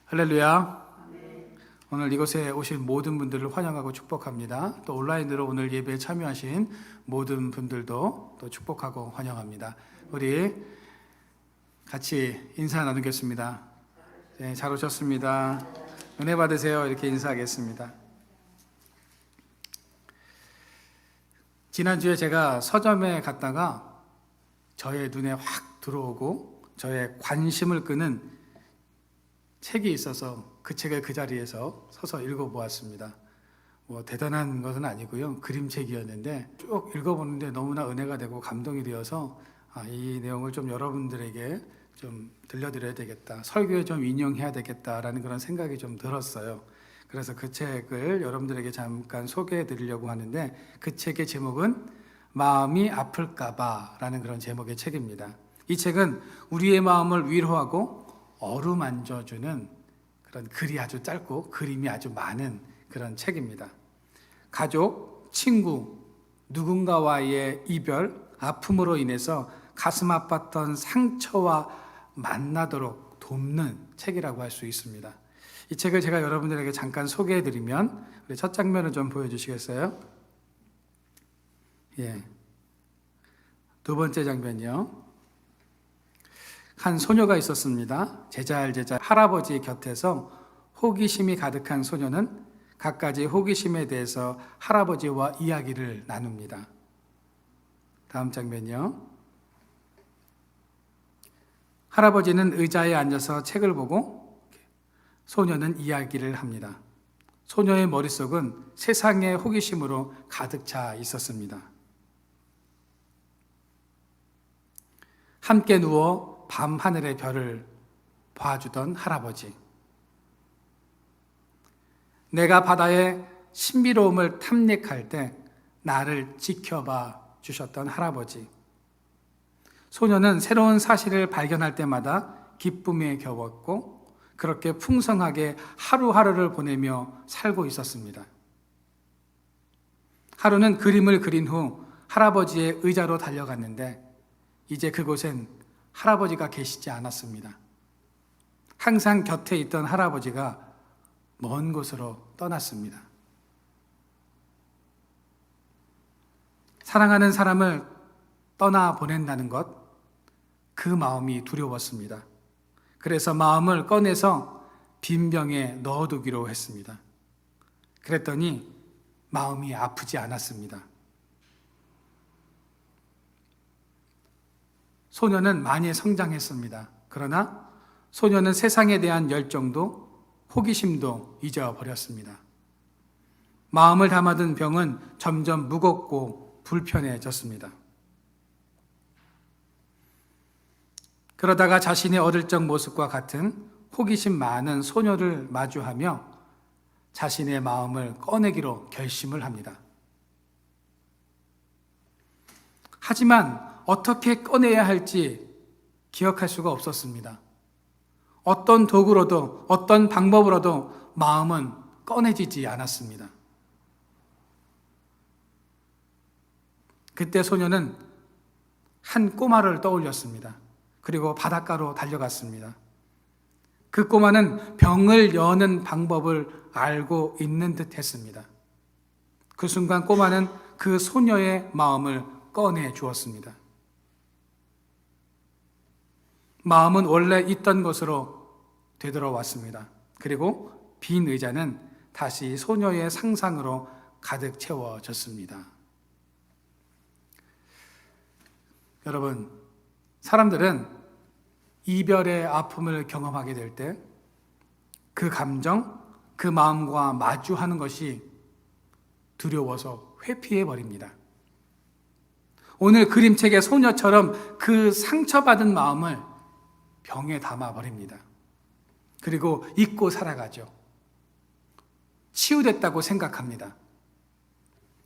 할렐루야. 오늘 이곳에 오신 모든 분들을 환영하고 축복합니다. 또 온라인으로 오늘 예배에 참여하신 모든 분들도 또 축복하고 환영합니다. 우리 같이 인사 나누겠습니다. 네, 잘 오셨습니다. 은혜 받으세요. 이렇게 인사하겠습니다. 지난주에 제가 서점에 갔다가 저의 눈에 확 들어오고 저의 관심을 끄는 책이 있어서 그 책을 그 자리에서 서서 읽어보았습니다. 대단한 것은 아니고요. 그림책이었는데 쭉 읽어보는데 너무나 은혜가 되고 감동이 되어서 이 내용을 좀 여러분들에게 좀 들려드려야 되겠다. 설교에 좀 인용해야 되겠다라는 그런 생각이 좀 들었어요. 그래서 그 책을 여러분들에게 잠깐 소개해 드리려고 하는데 그 책의 제목은 마음이 아플까봐 라는 그런 제목의 책입니다. 이 책은 우리의 마음을 위로하고 어루만져주는 그런 글이 아주 짧고 그림이 아주 많은 그런 책입니다. 가족, 친구, 누군가와의 이별, 아픔으로 인해서 가슴 아팠던 상처와 만나도록 돕는 책이라고 할 수 있습니다. 이 책을 제가 여러분들에게 잠깐 소개해드리면 우리 첫 장면을 좀 보여주시겠어요? 예. 두 번째 장면이요. 한 소녀가 있었습니다. 제잘제잘 할아버지 곁에서 호기심이 가득한 소녀는 갖가지 호기심에 대해서 할아버지와 이야기를 나눕니다. 다음 장면이요. 할아버지는 의자에 앉아서 책을 보고 소녀는 이야기를 합니다. 소녀의 머릿속은 세상의 호기심으로 가득 차 있었습니다. 함께 누워 밤 하늘의 별을 봐주던 할아버지. 내가 바다의 신비로움을 탐닉할 때 나를 지켜봐 주셨던 할아버지. 소녀는 새로운 사실을 발견할 때마다 기쁨에 겨웠고 그렇게 풍성하게 하루하루를 보내며 살고 있었습니다. 하루는 그림을 그린 후 할아버지의 의자로 달려갔는데 이제 그곳엔 할아버지가 계시지 않았습니다. 항상 곁에 있던 할아버지가 먼 곳으로 떠났습니다. 사랑하는 사람을 떠나보낸다는 것, 그 마음이 두려웠습니다. 그래서 마음을 꺼내서 빈병에 넣어두기로 했습니다. 그랬더니 마음이 아프지 않았습니다. 소녀는 많이 성장했습니다. 그러나 소녀는 세상에 대한 열정도 호기심도 잊어버렸습니다. 마음을 담아둔 병은 점점 무겁고 불편해졌습니다. 그러다가 자신의 어릴 적 모습과 같은 호기심 많은 소녀를 마주하며 자신의 마음을 꺼내기로 결심을 합니다. 하지만 어떻게 꺼내야 할지 기억할 수가 없었습니다. 어떤 도구로도 어떤 방법으로도 마음은 꺼내지지 않았습니다. 그때 소녀는 한 꼬마를 떠올렸습니다. 그리고 바닷가로 달려갔습니다. 그 꼬마는 병을 여는 방법을 알고 있는 듯 했습니다. 그 순간 꼬마는 그 소녀의 마음을 꺼내 주었습니다. 마음은 원래 있던 곳으로 되돌아왔습니다. 그리고 빈 의자는 다시 소녀의 상상으로 가득 채워졌습니다. 여러분, 사람들은 이별의 아픔을 경험하게 될 때 그 감정, 그 마음과 마주하는 것이 두려워서 회피해버립니다. 오늘 그림책의 소녀처럼 그 상처받은 마음을 병에 담아버립니다. 그리고 잊고 살아가죠. 치유됐다고 생각합니다.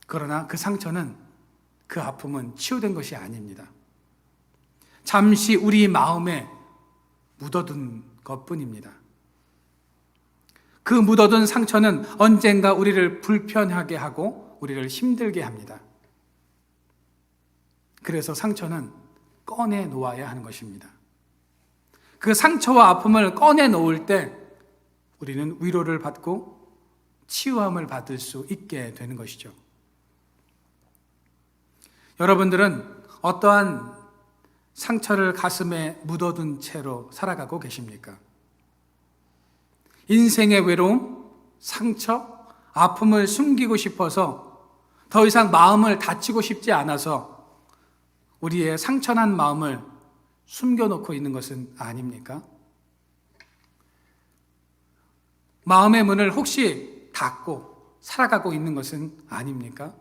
그러나 그 상처는, 그 아픔은 치유된 것이 아닙니다. 잠시 우리 마음에 묻어둔 것뿐입니다. 그 묻어둔 상처는 언젠가 우리를 불편하게 하고 우리를 힘들게 합니다. 그래서 상처는 꺼내 놓아야 하는 것입니다. 그 상처와 아픔을 꺼내 놓을 때 우리는 위로를 받고 치유함을 받을 수 있게 되는 것이죠. 여러분들은 어떠한 상처를 가슴에 묻어둔 채로 살아가고 계십니까? 인생의 외로움, 상처, 아픔을 숨기고 싶어서 더 이상 마음을 다치고 싶지 않아서 우리의 상처난 마음을 숨겨놓고 있는 것은 아닙니까? 마음의 문을 혹시 닫고 살아가고 있는 것은 아닙니까?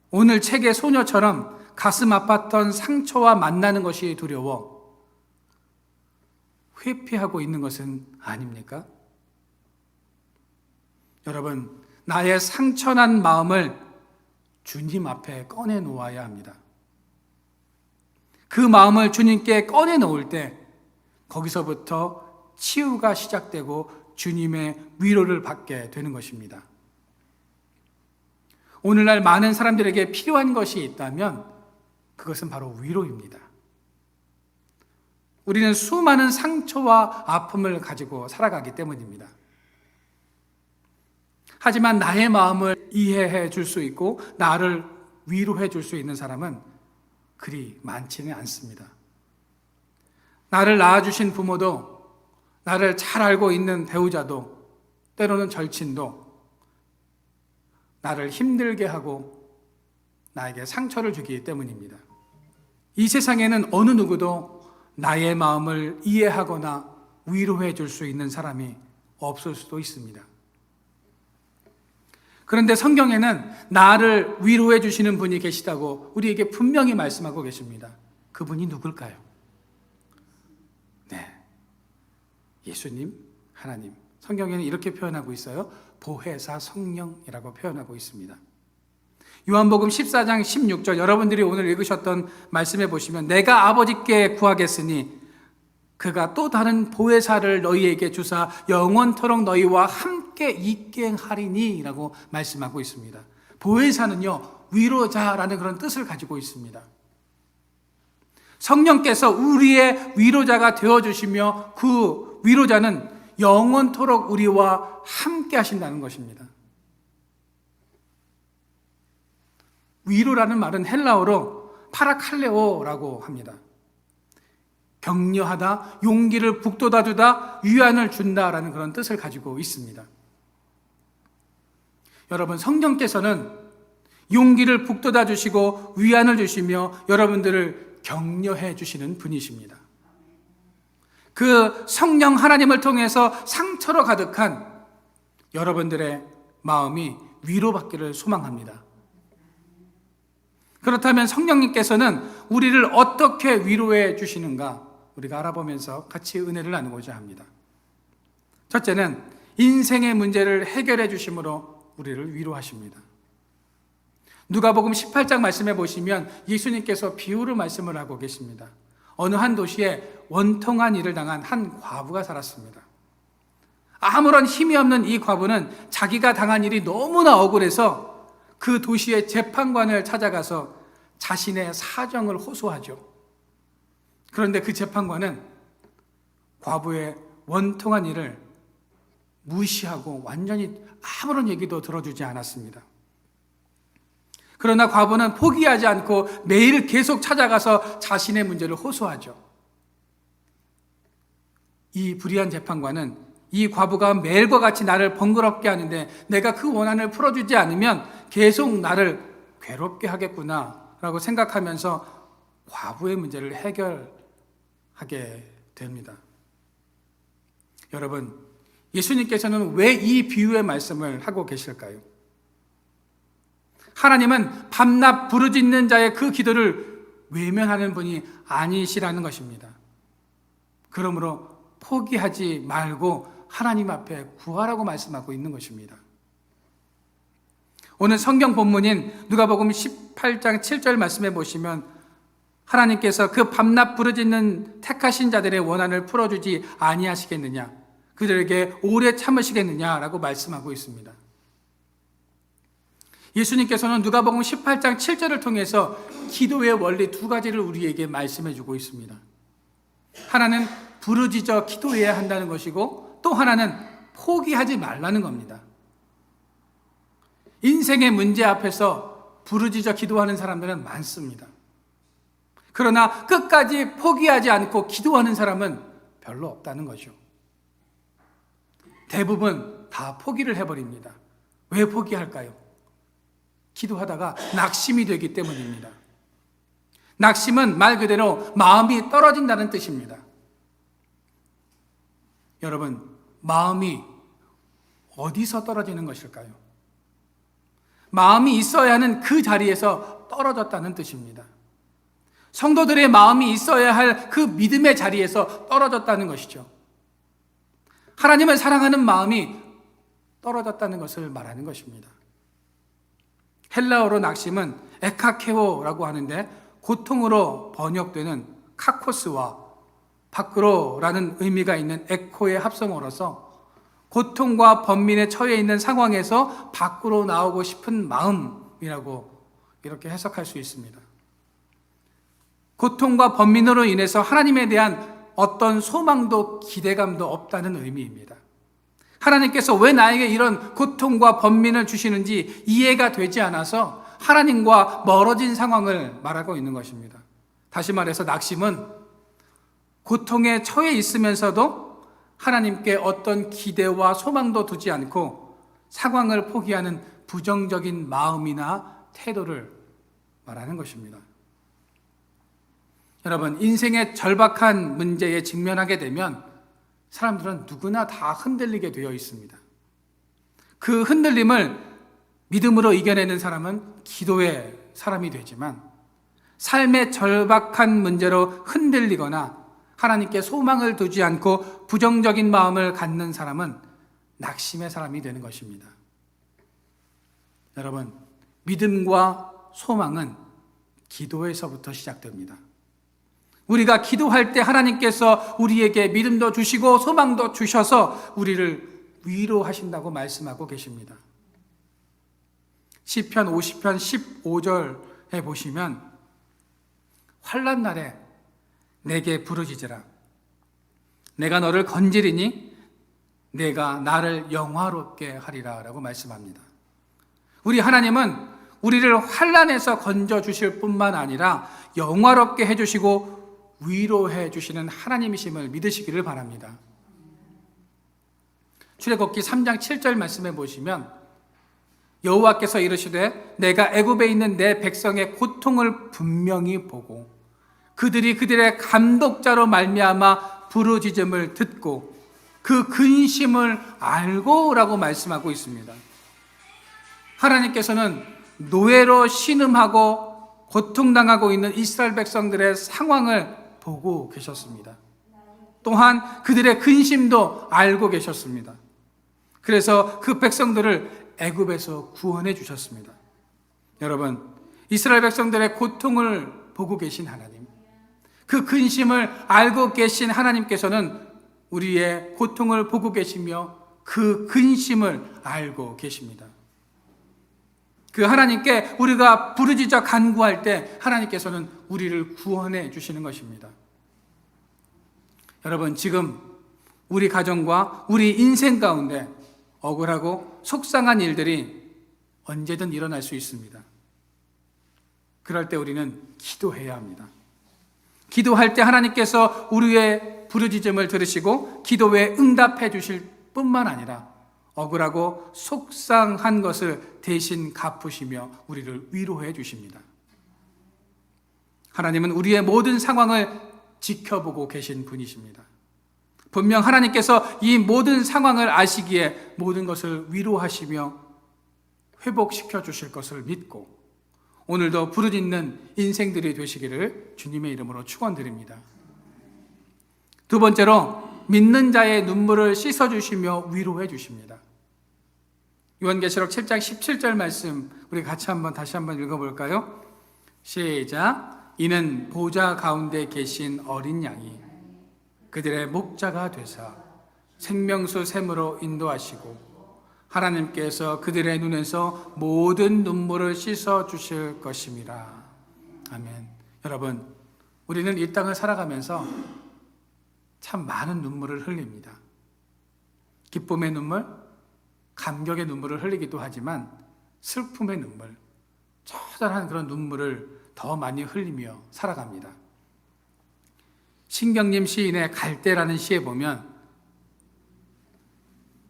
오늘 책의 소녀처럼 가슴 아팠던 상처와 만나는 것이 두려워 회피하고 있는 것은 아닙니까? 여러분, 나의 상처난 마음을 주님 앞에 꺼내 놓아야 합니다. 그 마음을 주님께 꺼내 놓을 때 거기서부터 치유가 시작되고 주님의 위로를 받게 되는 것입니다. 오늘날 많은 사람들에게 필요한 것이 있다면 그것은 바로 위로입니다. 우리는 수많은 상처와 아픔을 가지고 살아가기 때문입니다. 하지만 나의 마음을 이해해 줄 수 있고 나를 위로해 줄 수 있는 사람은 그리 많지는 않습니다. 나를 낳아주신 부모도, 나를 잘 알고 있는 배우자도, 때로는 절친도 나를 힘들게 하고 나에게 상처를 주기 때문입니다. 이 세상에는 어느 누구도 나의 마음을 이해하거나 위로해 줄 수 있는 사람이 없을 수도 있습니다. 그런데 성경에는 나를 위로해 주시는 분이 계시다고 우리에게 분명히 말씀하고 계십니다. 그분이 누굴까요? 네, 예수님, 하나님. 성경에는 이렇게 표현하고 있어요. 보혜사 성령이라고 표현하고 있습니다. 요한복음 14장 16절, 여러분들이 오늘 읽으셨던 말씀에 보시면 내가 아버지께 구하겠으니 그가 또 다른 보혜사를 너희에게 주사 영원토록 너희와 함께 있게 하리니 라고 말씀하고 있습니다. 보혜사는요, 위로자라는 그런 뜻을 가지고 있습니다. 성령께서 우리의 위로자가 되어주시며 그 위로자는 영원토록 우리와 함께 하신다는 것입니다. 위로라는 말은 헬라어로 파라칼레오라고 합니다. 격려하다, 용기를 북돋아주다, 위안을 준다라는 그런 뜻을 가지고 있습니다. 여러분, 성령께서는 용기를 북돋아 주시고 위안을 주시며 여러분들을 격려해 주시는 분이십니다. 그 성령 하나님을 통해서 상처로 가득한 여러분들의 마음이 위로받기를 소망합니다. 그렇다면 성령님께서는 우리를 어떻게 위로해 주시는가 우리가 알아보면서 같이 은혜를 나누고자 합니다. 첫째는 인생의 문제를 해결해 주심으로 우리를 위로하십니다. 누가복음 18장 말씀해 보시면 예수님께서 비유로 말씀을 하고 계십니다. 어느 한 도시에 원통한 일을 당한 한 과부가 살았습니다. 아무런 힘이 없는 이 과부는 자기가 당한 일이 너무나 억울해서 그 도시의 재판관을 찾아가서 자신의 사정을 호소하죠. 그런데 그 재판관은 과부의 원통한 일을 무시하고 완전히 아무런 얘기도 들어주지 않았습니다. 그러나 과부는 포기하지 않고 매일 계속 찾아가서 자신의 문제를 호소하죠. 이 불의한 재판관은 이 과부가 매일과 같이 나를 번거롭게 하는데 내가 그 원한을 풀어주지 않으면 계속 나를 괴롭게 하겠구나 라고 생각하면서 과부의 문제를 해결하게 됩니다. 여러분, 예수님께서는 왜 이 비유의 말씀을 하고 계실까요? 하나님은 밤낮 부르짖는 자의 그 기도를 외면하는 분이 아니시라는 것입니다. 그러므로 포기하지 말고 하나님 앞에 구하라고 말씀하고 있는 것입니다. 오늘 성경 본문인 누가복음 18장 7절 말씀해 보시면 하나님께서 그 밤낮 부르짖는 택하신 자들의 원한을 풀어주지 아니하시겠느냐, 그들에게 오래 참으시겠느냐라고 말씀하고 있습니다. 예수님께서는 누가복음 18장 7절을 통해서 기도의 원리 두 가지를 우리에게 말씀해 주고 있습니다. 하나는 부르짖어 기도해야 한다는 것이고, 또 하나는 포기하지 말라는 겁니다. 인생의 문제 앞에서 부르짖어 기도하는 사람들은 많습니다. 그러나 끝까지 포기하지 않고 기도하는 사람은 별로 없다는 거죠. 대부분 다 포기를 해버립니다. 왜 포기할까요? 기도하다가 낙심이 되기 때문입니다. 낙심은 말 그대로 마음이 떨어진다는 뜻입니다. 여러분, 마음이 어디서 떨어지는 것일까요? 마음이 있어야 하는 그 자리에서 떨어졌다는 뜻입니다. 성도들의 마음이 있어야 할 그 믿음의 자리에서 떨어졌다는 것이죠. 하나님을 사랑하는 마음이 떨어졌다는 것을 말하는 것입니다. 헬라어로 낙심은 에카케오라고 하는데, 고통으로 번역되는 카코스와 밖으로라는 의미가 있는 에코의 합성어로서 고통과 번민에 처해 있는 상황에서 밖으로 나오고 싶은 마음이라고 이렇게 해석할 수 있습니다. 고통과 번민으로 인해서 하나님에 대한 어떤 소망도 기대감도 없다는 의미입니다. 하나님께서 왜 나에게 이런 고통과 번민을 주시는지 이해가 되지 않아서 하나님과 멀어진 상황을 말하고 있는 것입니다. 다시 말해서 낙심은 고통에 처해 있으면서도 하나님께 어떤 기대와 소망도 두지 않고 상황을 포기하는 부정적인 마음이나 태도를 말하는 것입니다. 여러분, 인생의 절박한 문제에 직면하게 되면 사람들은 누구나 다 흔들리게 되어 있습니다. 그 흔들림을 믿음으로 이겨내는 사람은 기도의 사람이 되지만, 삶의 절박한 문제로 흔들리거나 하나님께 소망을 두지 않고 부정적인 마음을 갖는 사람은 낙심의 사람이 되는 것입니다. 여러분, 믿음과 소망은 기도에서부터 시작됩니다. 우리가 기도할 때 하나님께서 우리에게 믿음도 주시고 소망도 주셔서 우리를 위로하신다고 말씀하고 계십니다. 시편 50편 15절에 보시면, 환난 날에 내게 부르짖으라. 내가 너를 건지리니 내가 나를 영화롭게 하리라 라고 말씀합니다. 우리 하나님은 우리를 환난에서 건져주실 뿐만 아니라 영화롭게 해주시고 위로해 주시는 하나님이심을 믿으시기를 바랍니다. 출애굽기 3장 7절 말씀에 보시면, 여호와께서 이르시되 내가 애굽에 있는 내 백성의 고통을 분명히 보고 그들이 그들의 감독자로 말미암아 부르짖음을 듣고 그 근심을 알고 라고 말씀하고 있습니다. 하나님께서는 노예로 신음하고 고통당하고 있는 이스라엘 백성들의 상황을 보고 계셨습니다. 또한 그들의 근심도 알고 계셨습니다. 그래서 그 백성들을 애굽에서 구원해 주셨습니다. 여러분, 이스라엘 백성들의 고통을 보고 계신 하나님, 그 근심을 알고 계신 하나님께서는 우리의 고통을 보고 계시며 그 근심을 알고 계십니다. 그 하나님께 우리가 부르짖어 간구할 때 하나님께서는 우리를 구원해 주시는 것입니다. 여러분, 지금 우리 가정과 우리 인생 가운데 억울하고 속상한 일들이 언제든 일어날 수 있습니다. 그럴 때 우리는 기도해야 합니다. 기도할 때 하나님께서 우리의 부르짖음을 들으시고 기도에 응답해 주실 뿐만 아니라 억울하고 속상한 것을 대신 갚으시며 우리를 위로해 주십니다. 하나님은 우리의 모든 상황을 지켜보고 계신 분이십니다. 분명 하나님께서 이 모든 상황을 아시기에 모든 것을 위로하시며 회복시켜 주실 것을 믿고 오늘도 부르짖는 인생들이 되시기를 주님의 이름으로 축원드립니다. 두 번째로, 믿는 자의 눈물을 씻어주시며 위로해 주십니다. 요한계시록 7장 17절 말씀 우리 같이 다시 한번 읽어볼까요? 시작. 이는 보좌 가운데 계신 어린 양이 그들의 목자가 되사 생명수 샘으로 인도하시고 하나님께서 그들의 눈에서 모든 눈물을 씻어 주실 것임이라. 아멘. 여러분, 우리는 이 땅을 살아가면서 참 많은 눈물을 흘립니다. 기쁨의 눈물, 감격의 눈물을 흘리기도 하지만 슬픔의 눈물, 처절한 그런 눈물을 더 많이 흘리며 살아갑니다. 신경림 시인의 갈대라는 시에 보면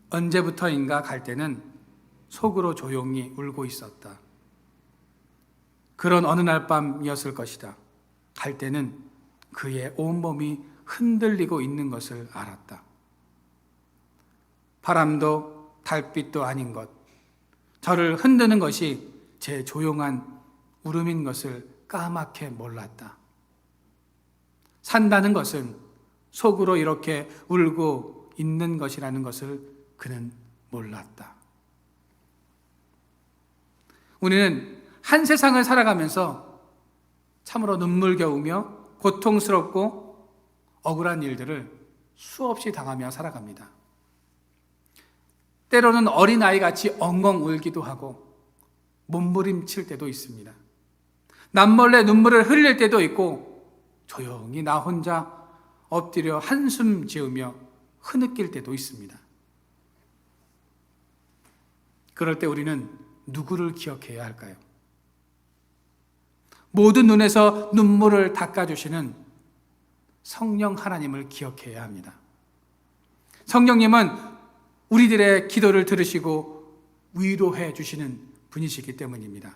언제부터인가 갈대는 속으로 조용히 울고 있었다. 그런 어느 날 밤이었을 것이다. 갈대는 그의 온몸이 흔들리고 있는 것을 알았다. 바람도 달빛도 아닌 것, 저를 흔드는 것이 제 조용한 울음인 것을 까맣게 몰랐다. 산다는 것은 속으로 이렇게 울고 있는 것이라는 것을 그는 몰랐다. 우리는 한 세상을 살아가면서 참으로 눈물겨우며 고통스럽고 억울한 일들을 수없이 당하며 살아갑니다. 때로는 어린아이같이 엉엉 울기도 하고 몸부림칠 때도 있습니다. 남몰래 눈물을 흘릴 때도 있고 조용히 나 혼자 엎드려 한숨 지으며 흐느낄 때도 있습니다. 그럴 때 우리는 누구를 기억해야 할까요? 모든 눈에서 눈물을 닦아주시는 성령 하나님을 기억해야 합니다. 성령님은 우리들의 기도를 들으시고 위로해 주시는 분이시기 때문입니다.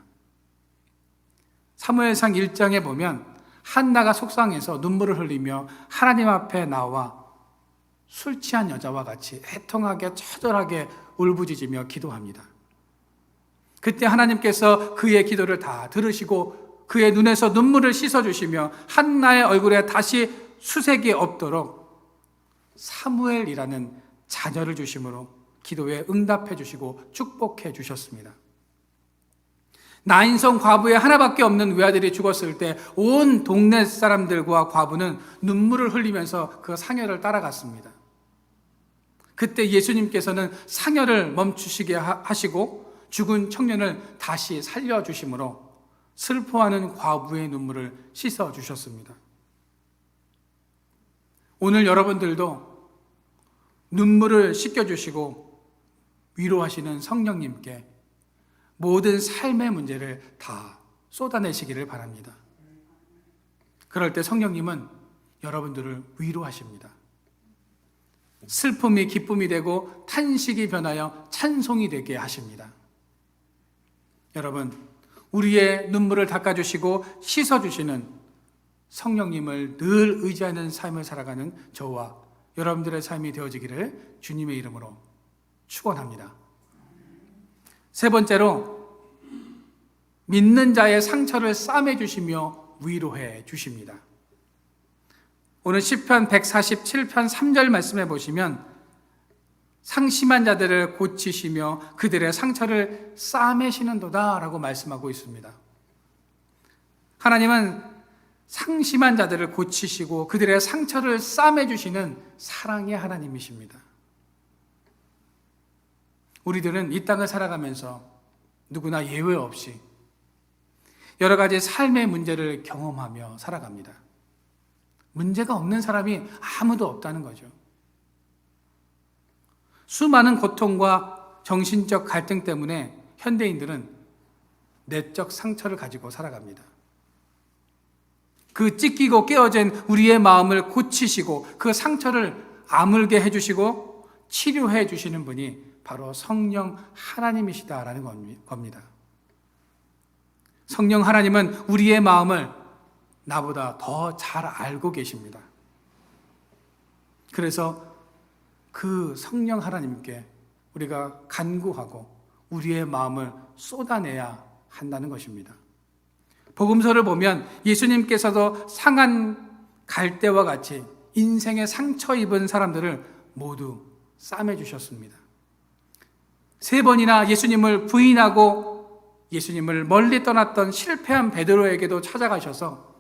사무엘상 1장에 보면 한나가 속상해서 눈물을 흘리며 하나님 앞에 나와 술 취한 여자와 같이 애통하게 처절하게 울부짖으며 기도합니다. 그때 하나님께서 그의 기도를 다 들으시고 그의 눈에서 눈물을 씻어주시며 한나의 얼굴에 다시 수색이 없도록 사무엘이라는 자녀를 주심으로 기도에 응답해 주시고 축복해 주셨습니다. 나인성 과부의 하나밖에 없는 외아들이 죽었을 때 온 동네 사람들과 과부는 눈물을 흘리면서 그 상여를 따라갔습니다. 그때 예수님께서는 상여를 멈추시게 하시고 죽은 청년을 다시 살려주심으로 슬퍼하는 과부의 눈물을 씻어주셨습니다. 오늘 여러분들도 눈물을 씻겨주시고 위로하시는 성령님께 모든 삶의 문제를 다 쏟아내시기를 바랍니다. 그럴 때 성령님은 여러분들을 위로하십니다. 슬픔이 기쁨이 되고 탄식이 변하여 찬송이 되게 하십니다. 여러분, 우리의 눈물을 닦아주시고 씻어주시는 성령님을 늘 의지하는 삶을 살아가는 저와 여러분들의 삶이 되어지기를 주님의 이름으로 축원합니다. 세 번째로 믿는 자의 상처를 싸매 주시며 위로해 주십니다. 오늘 시편 147편 3절 말씀에 보시면 상심한 자들을 고치시며 그들의 상처를 싸매시는도다 라고 말씀하고 있습니다. 하나님은 상심한 자들을 고치시고 그들의 상처를 싸매주시는 사랑의 하나님이십니다. 우리들은 이 땅을 살아가면서 누구나 예외 없이 여러 가지 삶의 문제를 경험하며 살아갑니다. 문제가 없는 사람이 아무도 없다는 거죠. 수많은 고통과 정신적 갈등 때문에 현대인들은 내적 상처를 가지고 살아갑니다. 그 찢기고 깨어진 우리의 마음을 고치시고 그 상처를 아물게 해주시고 치료해 주시는 분이 바로 성령 하나님이시다라는 겁니다. 성령 하나님은 우리의 마음을 나보다 더 잘 알고 계십니다. 그래서 그 성령 하나님께 우리가 간구하고 우리의 마음을 쏟아내야 한다는 것입니다. 복음서를 보면 예수님께서도 상한 갈대와 같이 인생에 상처 입은 사람들을 모두 싸매주셨습니다. 3번이나 예수님을 부인하고 예수님을 멀리 떠났던 실패한 베드로에게도 찾아가셔서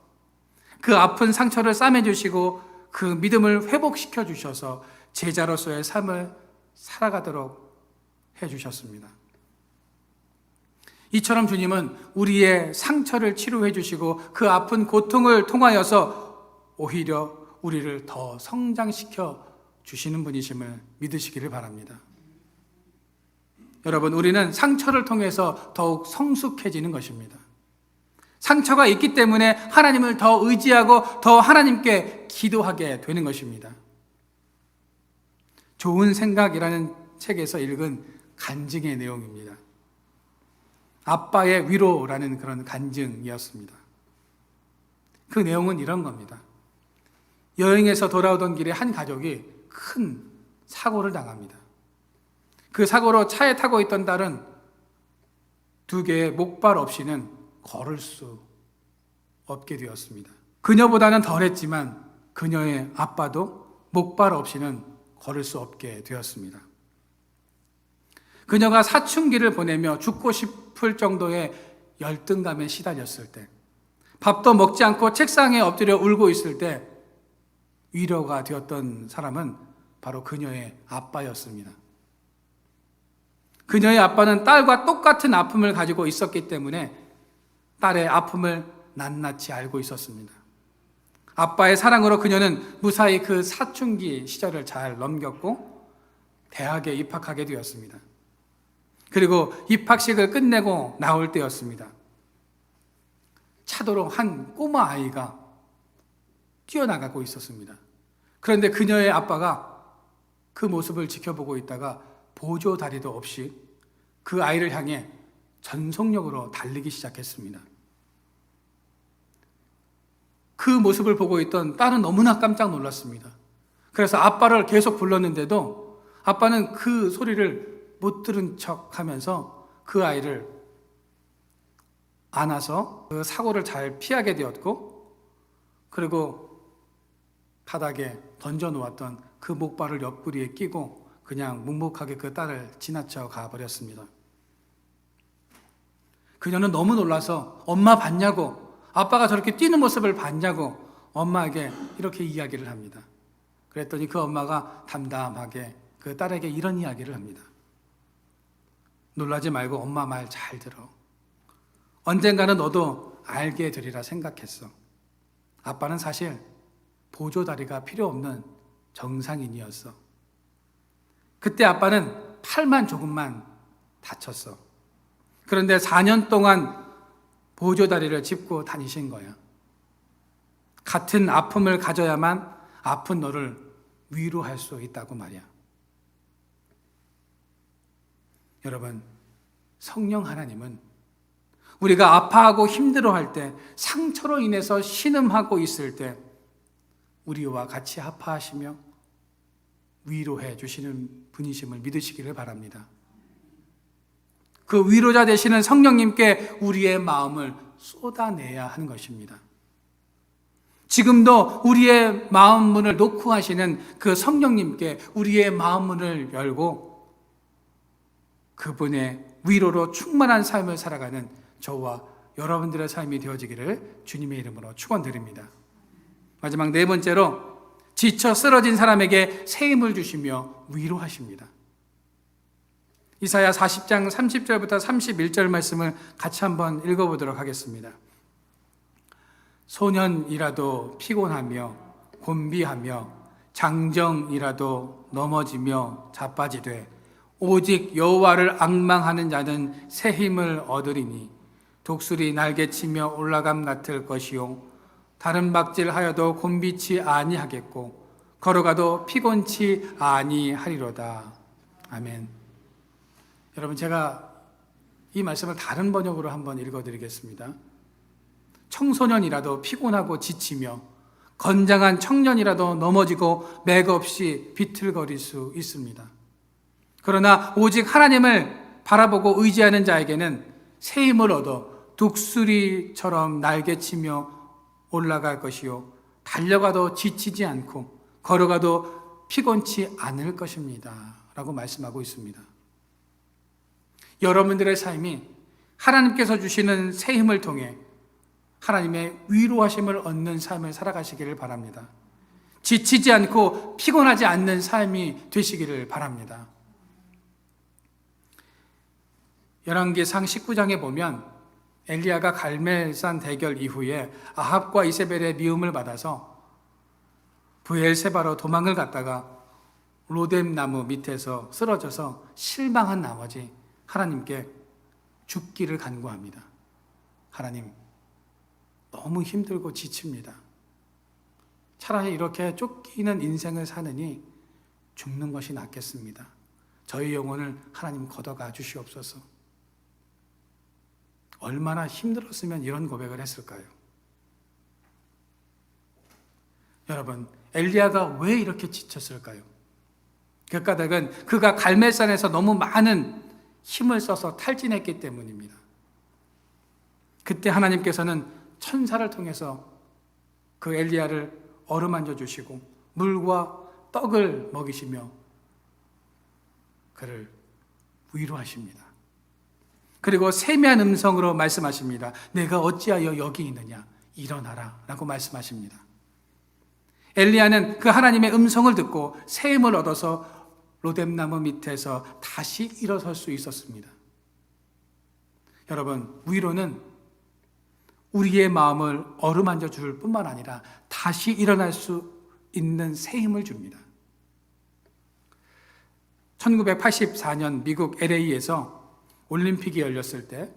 그 아픈 상처를 싸매주시고 그 믿음을 회복시켜 주셔서 제자로서의 삶을 살아가도록 해주셨습니다. 이처럼 주님은 우리의 상처를 치료해 주시고 그 아픈 고통을 통하여서 오히려 우리를 더 성장시켜 주시는 분이심을 믿으시기를 바랍니다. 여러분, 우리는 상처를 통해서 더욱 성숙해지는 것입니다. 상처가 있기 때문에 하나님을 더 의지하고 더 하나님께 기도하게 되는 것입니다. 좋은 생각이라는 책에서 읽은 간증의 내용입니다. 아빠의 위로라는 그런 간증이었습니다. 그 내용은 이런 겁니다. 여행에서 돌아오던 길에 한 가족이 큰 사고를 당합니다. 그 사고로 차에 타고 있던 딸은 두 개의 목발 없이는 걸을 수 없게 되었습니다. 그녀보다는 덜했지만 그녀의 아빠도 목발 없이는 걸을 수 없게 되었습니다. 그녀가 사춘기를 보내며 죽고 싶을 정도의 열등감에 시달렸을 때, 밥도 먹지 않고 책상에 엎드려 울고 있을 때 위로가 되었던 사람은 바로 그녀의 아빠였습니다. 그녀의 아빠는 딸과 똑같은 아픔을 가지고 있었기 때문에 딸의 아픔을 낱낱이 알고 있었습니다. 아빠의 사랑으로 그녀는 무사히 그 사춘기 시절을 잘 넘겼고 대학에 입학하게 되었습니다. 그리고 입학식을 끝내고 나올 때였습니다. 차도로 한 꼬마 아이가 뛰어나가고 있었습니다. 그런데 그녀의 아빠가 그 모습을 지켜보고 있다가 보조 다리도 없이 그 아이를 향해 전속력으로 달리기 시작했습니다. 그 모습을 보고 있던 딸은 너무나 깜짝 놀랐습니다. 그래서 아빠를 계속 불렀는데도 아빠는 그 소리를 못 들은 척 하면서 그 아이를 안아서 그 사고를 잘 피하게 되었고, 그리고 바닥에 던져놓았던 그 목발을 옆구리에 끼고 그냥 묵묵하게 그 딸을 지나쳐 가버렸습니다. 그녀는 너무 놀라서 엄마 봤냐고, 아빠가 저렇게 뛰는 모습을 봤냐고 엄마에게 이렇게 이야기를 합니다. 그랬더니 그 엄마가 담담하게 그 딸에게 이런 이야기를 합니다. 놀라지 말고 엄마 말 잘 들어. 언젠가는 너도 알게 되리라 생각했어. 아빠는 사실 보조다리가 필요 없는 정상인이었어. 그때 아빠는 팔만 조금만 다쳤어. 그런데 4년 동안 보조다리를 짚고 다니신 거야. 같은 아픔을 가져야만 아픈 너를 위로할 수 있다고 말이야. 여러분, 성령 하나님은 우리가 아파하고 힘들어할 때, 상처로 인해서 신음하고 있을 때 우리와 같이 아파하시며 위로해 주시는 분이심을 믿으시기를 바랍니다. 그 위로자 되시는 성령님께 우리의 마음을 쏟아내야 하는 것입니다. 지금도 우리의 마음 문을 놓고 하시는 그 성령님께 우리의 마음 문을 열고 그분의 위로로 충만한 삶을 살아가는 저와 여러분들의 삶이 되어지기를 주님의 이름으로 축원드립니다. 마지막 네 번째로, 지쳐 쓰러진 사람에게 새 힘을 주시며 위로하십니다. 이사야 40장 30절부터 31절 말씀을 같이 한번 읽어보도록 하겠습니다. 소년이라도 피곤하며 곤비하며 장정이라도 넘어지며 자빠지되 오직 여호와를 앙망하는 자는 새 힘을 얻으리니 독수리 날개치며 올라감 같을 것이요 다른 박질하여도 곤비치 아니하겠고 걸어가도 피곤치 아니하리로다. 아멘. 여러분, 제가 이 말씀을 다른 번역으로 한번 읽어드리겠습니다. 청소년이라도 피곤하고 지치며 건장한 청년이라도 넘어지고 맥없이 비틀거릴 수 있습니다. 그러나 오직 하나님을 바라보고 의지하는 자에게는 새 힘을 얻어 독수리처럼 날개치며 올라갈 것이요 달려가도 지치지 않고 걸어가도 피곤치 않을 것입니다 라고 말씀하고 있습니다. 여러분들의 삶이 하나님께서 주시는 새 힘을 통해 하나님의 위로하심을 얻는 삶을 살아가시기를 바랍니다. 지치지 않고 피곤하지 않는 삶이 되시기를 바랍니다. 열왕기상 19장에 보면 엘리야가 갈멜산 대결 이후에 아합과 이세벨의 미움을 받아서 브엘세바로 도망을 갔다가 로뎀 나무 밑에서 쓰러져서 실망한 나머지 하나님께 죽기를 간구합니다. 하나님, 너무 힘들고 지칩니다. 차라리 이렇게 쫓기는 인생을 사느니 죽는 것이 낫겠습니다. 저희 영혼을 하나님 걷어가 주시옵소서. 얼마나 힘들었으면 이런 고백을 했을까요? 여러분, 엘리야가 왜 이렇게 지쳤을까요? 그 까닭은 그가 갈멜산에서 너무 많은 힘을 써서 탈진했기 때문입니다. 그때 하나님께서는 천사를 통해서 그 엘리야를 어루만져 주시고 물과 떡을 먹이시며 그를 위로하십니다. 그리고 세미한 음성으로 말씀하십니다. 내가 어찌하여 여기 있느냐, 일어나라 라고 말씀하십니다. 엘리야는 그 하나님의 음성을 듣고 새 힘을 얻어서 로뎀나무 밑에서 다시 일어설 수 있었습니다. 여러분, 위로는 우리의 마음을 어루만져 줄 뿐만 아니라 다시 일어날 수 있는 새 힘을 줍니다. 1984년 미국 LA에서 올림픽이 열렸을 때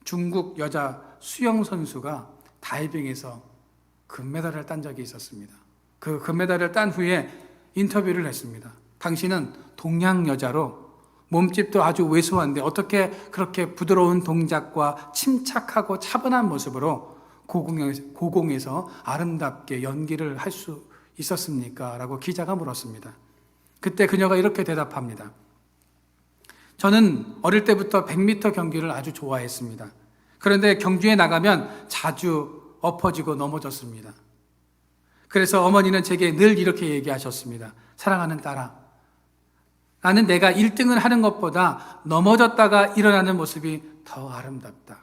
중국 여자 수영 선수가 다이빙에서 금메달을 딴 적이 있었습니다. 그 금메달을 딴 후에 인터뷰를 했습니다. 당신은 동양 여자로 몸집도 아주 왜소한데 어떻게 그렇게 부드러운 동작과 침착하고 차분한 모습으로 고공에서 아름답게 연기를 할 수 있었습니까? 라고 기자가 물었습니다. 그때 그녀가 이렇게 대답합니다. 저는 어릴 때부터 100m 경기를 아주 좋아했습니다. 그런데 경주에 나가면 자주 엎어지고 넘어졌습니다. 그래서 어머니는 제게 늘 이렇게 얘기하셨습니다. 사랑하는 딸아, 나는 내가 1등을 하는 것보다 넘어졌다가 일어나는 모습이 더 아름답다.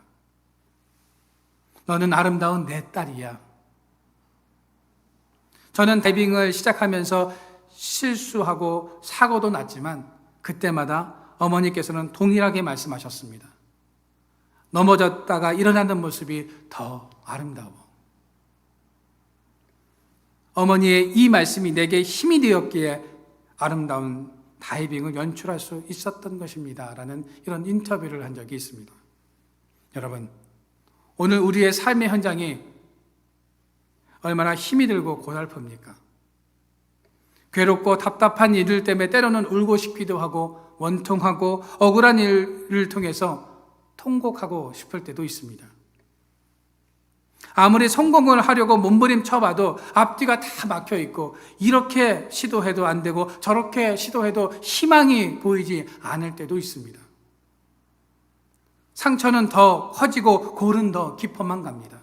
너는 아름다운 내 딸이야. 저는 다이빙을 시작하면서 실수하고 사고도 났지만 그때마다 어머니께서는 동일하게 말씀하셨습니다. 넘어졌다가 일어나는 모습이 더 아름다워. 어머니의 이 말씀이 내게 힘이 되었기에 아름다운 다이빙을 연출할 수 있었던 것입니다. 라는 이런 인터뷰를 한 적이 있습니다. 여러분, 오늘 우리의 삶의 현장이 얼마나 힘이 들고 고달픕니까? 괴롭고 답답한 일들 때문에 때로는 울고 싶기도 하고 원통하고 억울한 일을 통해서 통곡하고 싶을 때도 있습니다. 아무리 성공을 하려고 몸부림 쳐봐도 앞뒤가 다 막혀 있고 이렇게 시도해도 안 되고 저렇게 시도해도 희망이 보이지 않을 때도 있습니다. 상처는 더 커지고 골은 더 깊어만 갑니다.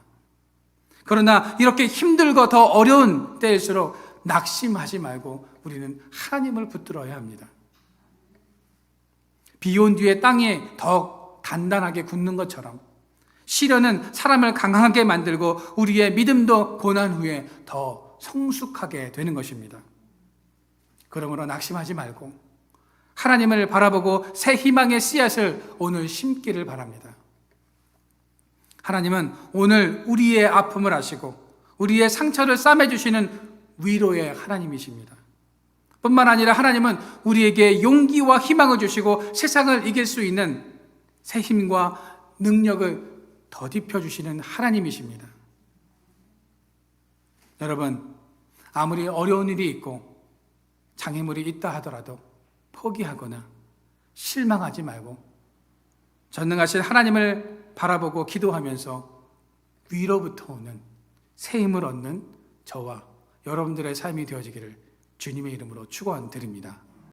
그러나 이렇게 힘들고 더 어려운 때일수록 낙심하지 말고 우리는 하나님을 붙들어야 합니다. 비 온 뒤에 땅이 더 단단하게 굳는 것처럼 시련은 사람을 강하게 만들고 우리의 믿음도 고난 후에 더 성숙하게 되는 것입니다. 그러므로 낙심하지 말고 하나님을 바라보고 새 희망의 씨앗을 오늘 심기를 바랍니다. 하나님은 오늘 우리의 아픔을 아시고 우리의 상처를 싸매주시는 위로의 하나님이십니다. 뿐만 아니라 하나님은 우리에게 용기와 희망을 주시고 세상을 이길 수 있는 새 힘과 능력을 더딥혀 주시는 하나님이십니다. 여러분, 아무리 어려운 일이 있고 장애물이 있다 하더라도 포기하거나 실망하지 말고 전능하신 하나님을 바라보고 기도하면서 위로부터 오는 새 힘을 얻는 저와 여러분들의 삶이 되어지기를 주님의 이름으로 축원드립니다.